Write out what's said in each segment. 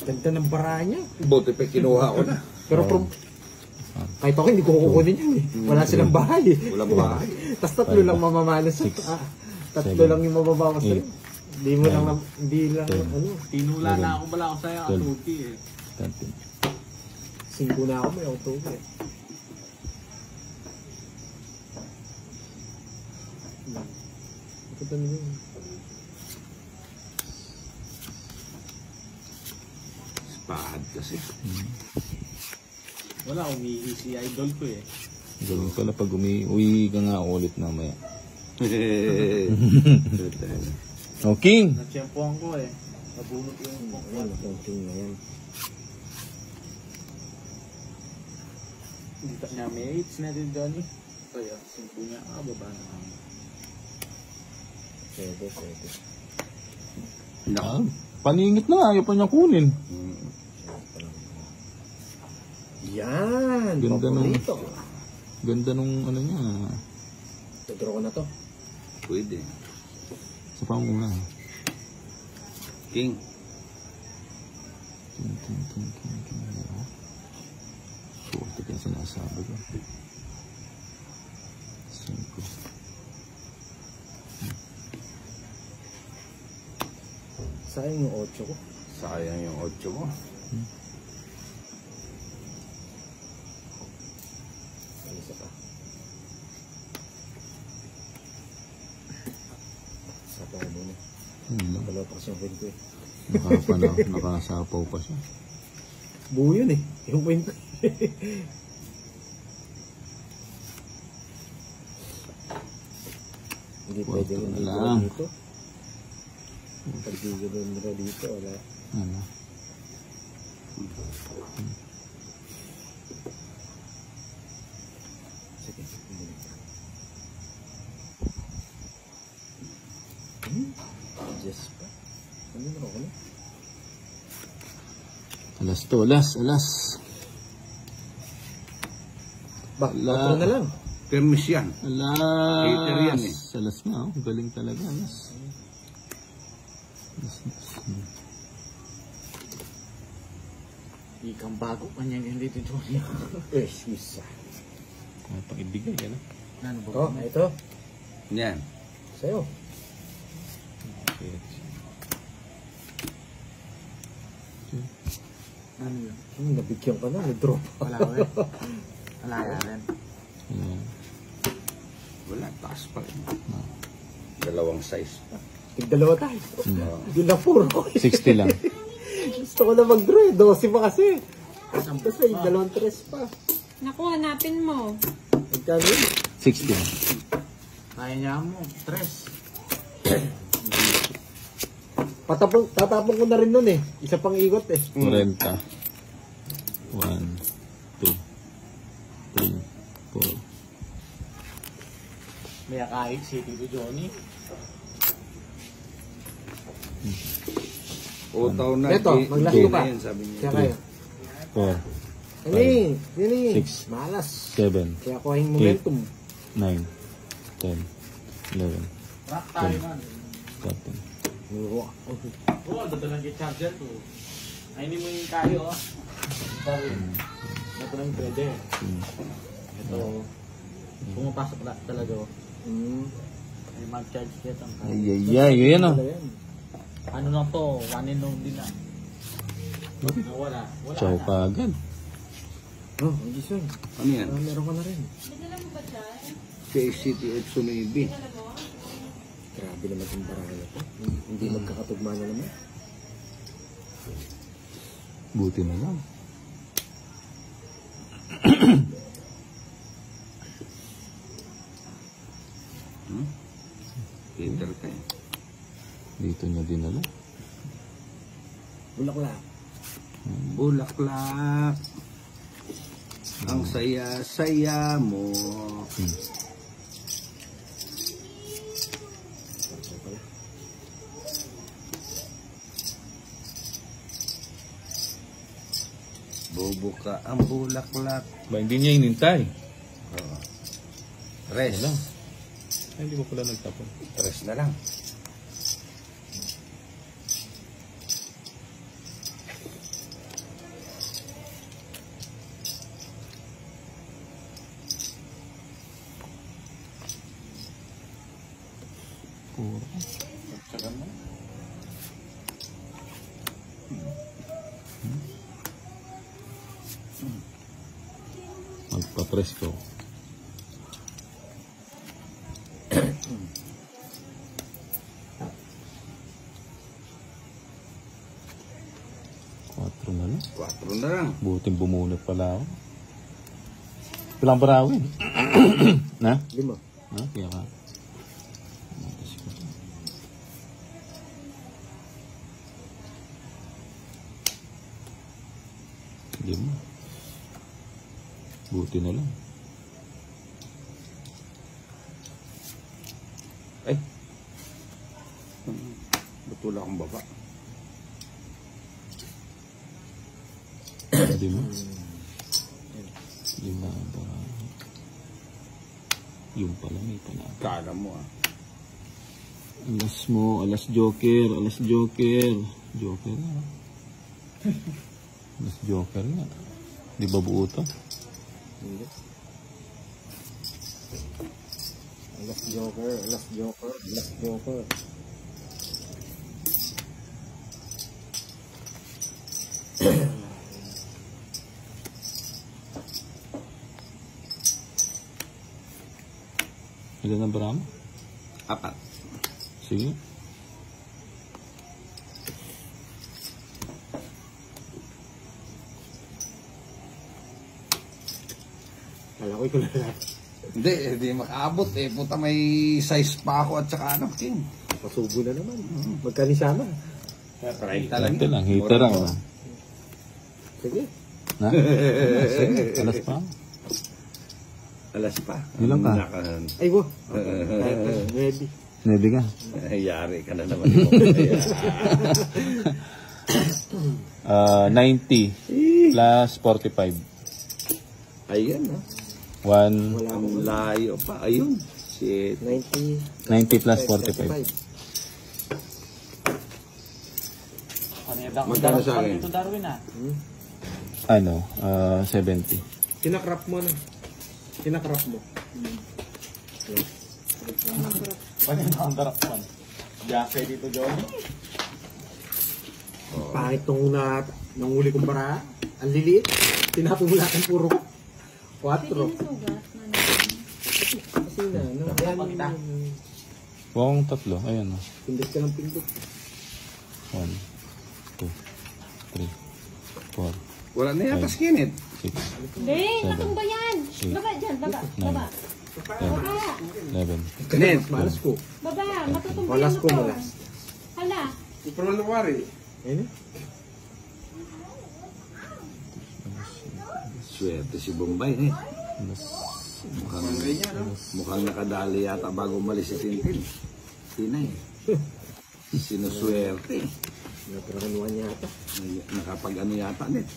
Ganda ng bara niya. Buti pa kinuha ko na. Pero kahit ako hindi ko kukunin yan eh. Wala silang bahay eh. Walang bahay. Tapos tatlo lang mamamalas. Tatlo lang yung mababawas sa'yo. Hindi mo lang, hindi lang, ano. Tinula na ako pala ako sa'yo, atuti eh. 5 na ako, may auto eh. Ito na yun. Spahad kasi. Wala, umihi si idol ko eh. Galing pala pag uwi ka nga ulit mamaya. Okay. Natsyempohan ko eh. Nabunot yung Ayan, okay na yan. Hindi pa niya mates na din Johnny. Kaya, 5 niya, baba na kami. Pwede. Paningit na, ayaw pa niya kunin. Yan! Ganda nung, paborito. ganda nung ano niya. Tuturo ko na to. Pwede. Sa pamuna. King. King. Suwerte ka sinasabi ko. 5. Sayang yung 8 ko. Sayang yung 8 mo. Isa pa. Sapa ko muna. Dalawa pa kasi yung kwento eh. Nakasapaw pa siya. Buo yun eh. Yung kwento. Hindi pwede yung lang dito. Pag-digil nila dito, wala. Ano? Sige, just pa. Ano na ako na? Alas. Ba, patro na lang. Permis yan. Hater yan eh. Alas nga, galing talaga. Alas. Ikang bago kanya yung dito Johnny. Isa. Pag-ibigay yan. Ano ba? Oh, ito. Yan. Sa'yo. Ano yun? Nabigyan ka na, nag-drop. Wala ko eh. Wala yan. Wala, taas pa rin. Dalawang size pa. Tig-dalawa tayo. Yun na 4. 60 lang. Gusto ko na mag-draw eh. 12 pa kasi. Kasi yung 2 tres pa. Naku, hanapin mo. Magkano yun? 60 lang. Kaya niya mo, 3. Tatapon ko na rin nun eh. Isa pang ikot eh. 40. 1, 2, 3, 4. May akahig si Tito Johnny. Utaw na. Ito, maglasto pa. Yan, sabi niya. Kaya kayo. 4, Yun eh. 6, Malas. 7, Kaya ko yung momentum. 9, 10, 11, Rock tayo man. 13. Oo, dadalang yung charger ko. Ayun mo yung kayo ah. Ito lang pwede. Ito. Pumapasok na talaga. Ay mag-charge kaya ang kayo. Ay, yun o. Ano na to? 1 and only na. Wala. Chow ka agad. Oh, ang gisoy. Ano yan? Meron ka na rin. KCT Epson AB. Grabe naman yung barangay na to. Hindi magkakatugma na naman. Buti na lang. Hater ka eh. Dito niya dinala. Bulaklak. Bulaklak. Ang saya-saya mo. Bubuka ang bulaklak. Ba, hindi niya inintay. Rest. Ay, hindi ko pala nagtapon. Rest na lang. Puro. Magpa-presko. Quatro na lang. 4 na lang. Buting bumunot pala ako. Ilang barawin? Na? 5. Ha? Kaya ka. Hindi mo. Buti na lang. Ay. Ba't wala akong baba? Hindi mo. Lima ba? Yung pala may panalo. Kala mo Alas mo, alas joker, alas joker. Joker na. Alas joker na. Di ba buo to? Hindi. Alas joker, alas joker, alas joker. Ilan ang barama? 4. Sige. Kala ko ikaw lahat. Hindi makaabot eh. Puta may size pa ako at saka ano, king. Pasubo na naman. Magkanisama. Try Ito lang, hita lang. Mura. Sige. Na? Sige, alas pa. Alas pa. Ilan ka? Ay, wo. Ready. Nedi ka. Yari ka na naman. 90 plus 45. Ayan 1, Wala akong Ang layo pa. Ayun. Shit. 90. 90 plus 45. Magkano sa akin? Ito Darwin Ano? 70. Kinakrap mo na. Kinakrap mo. Pwede na ang darap man. Jake dito, Johnny. Pangit nung uli kong bara. Ang liliit. Tinapon mo lahat ng puro. 4. Kasi na, no? Huwag tatlo. Ayan o. Pindot ka ng pindot. 1, 2, 3, 4, Wala na yata skinit. 6, Hindi, natumba yan. Baba dyan, baba. Baba. 11. Kinit. Malas ko. Baba, matutumba Malas yung ko, motor. malas. Hala. Ayun Swerte si Bombay eh. Mukhang nakadali yata bago umalis si Tintin. Tinay. Sinuswerte. Napakanuan yata. Nakapag-ano yata net.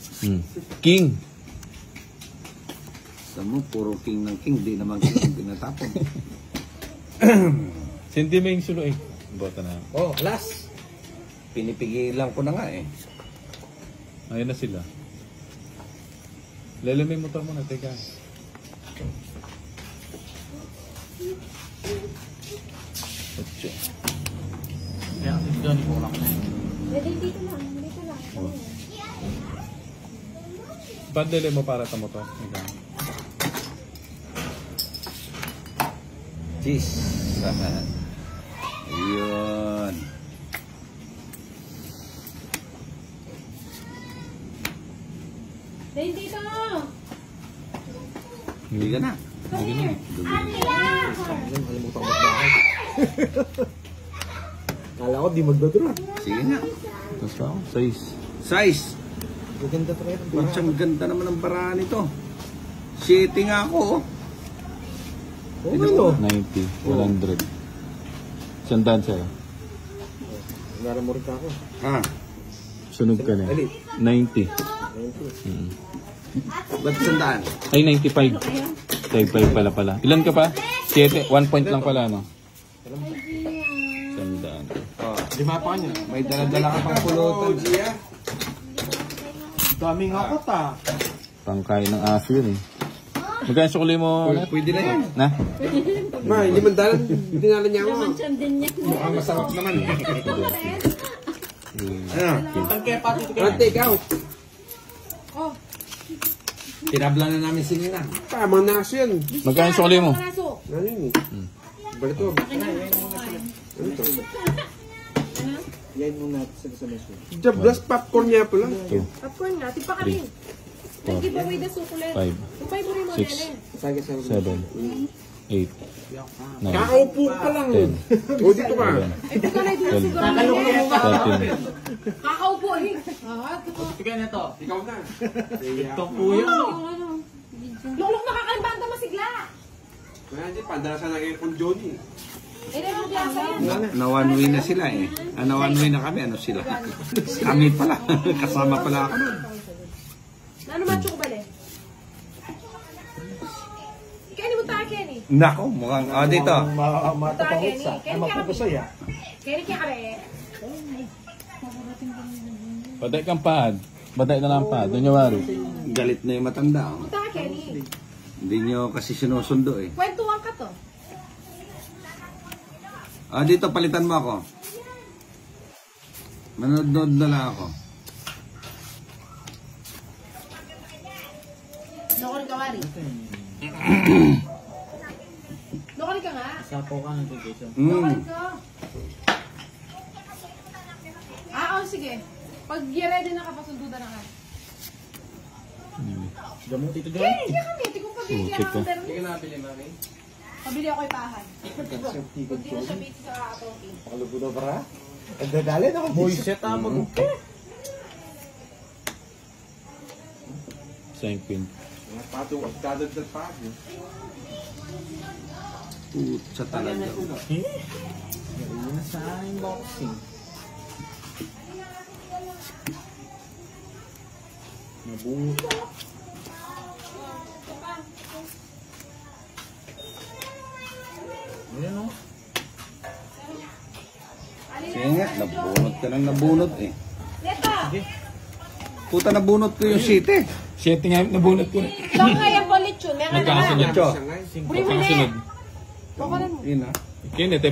King. Sa mo, puro king ng king. Di naman king ang pinatapon. Sindi mo yung sulo eh. Bota na. Oh, last. Pinipigilan ko na nga eh. Ayun na sila. Lalo may motor mo na. Teka. Ocho. Kaya si Johnny, kulang na yun. Pwede dito lang, dito lang. Bandele mo para sa motor. Teka. Cheese. Ayun. Dahil dito. Hindi ka na. Come here. Ate, Kalimutan ko magbahay. Kala ko di magdodro. Sige nga. Tapos pa ako. 6. Size. Maganda pa rin. Putsang ganda naman ang paraan nito. 7 nga ako oh. Oh, ano? 90. 100. Sandaan sa'yo. Naramor ka ako. Ah. Sunog ka na. Ali. 90. 90. Ba't sandaan? Ay, 95. 95 pala. Ilan ka pa? 7. 1 point lang pala, no? Sandaan. Oh. Lima pa niya. May dala-dala ka pang pulutan. Daming hakot ah. Pangkain ng aso yun eh. Magkano sukli mo? Pwede na yan. Na? Ma, hindi man dalan. Dinalan niya ako. Naman siya din niya. Mukhang masarap naman. Ano? Ang kaya pati ito Ang take out. Oh, Tinabla na namin si Nina. Tamang naso yan. Magkano sukli mo? Karaso. Ano yun eh? Balik ko. Ano to? Yan muna sa meso. Jablas popcorn niya pala. Popcorn nga, tipa ka rin. Nag-give away the sukulet. 5, Upay mo rin mo 6, yan 7, 8, 9, Kakaupo pa lang. 10, O, dito ka. Ay, puto na dito siguro. 13, Kakaupo eh. Ah, Ito kaya na to. Ikaw na. Itong puyang. Luklok nakakalimbanta masigla. Kaya hindi, pandalasan na kayo kung Johnny. Eh, rin klasa yan. Na one way na sila eh. Na one way na kami. Ano sila? Kami pala. Kasama pala ako. Ano macho ko bale? Kenny mo tayo, Kenny. Nako, mukhang... Ah, dito. Tayo, Kenny. Kenny ka kami. Kenny ka kami. Baday kang pad. Baday na lang pad. Doon yung waro. Galit na yung matanda. Oh. Punta ka, Kenny. Hindi nyo kasi sinusundo eh. Kwentuhan ka to. Ah, dito palitan mo ako. Manood-nood na lang ako. Nokori ka, Wari. Nokori ka nga. Sapo ka ng vacation. Nokori ka. Oo, sige. Pag ready na ka, pasundudan na ka. Gamot ito dyan. Kenny, hindi kami. Tingko pag Putik bigyan ka. ng permi. Hindi ka nabili, mami. Pabili ako ipahan. Kunti na siya biti sa kakatong. Pakalubo na para. Nagdadalin ako. Buisit mo. Sengpin. Patong at dadagdag pa. Putsa talaga. Yun na sa unboxing. Nabuto. Ayan o. Sige nga, nabunot ka ng nabunot eh. Neta! Puta, nabunot ko yung site. 7 nga nabunot ko. Ito nga yung palit yun. Meron na. Magkakasunod. Ito. Buri mo na. Magkakasunod. Bakalan mo. Yun ah. Kinete.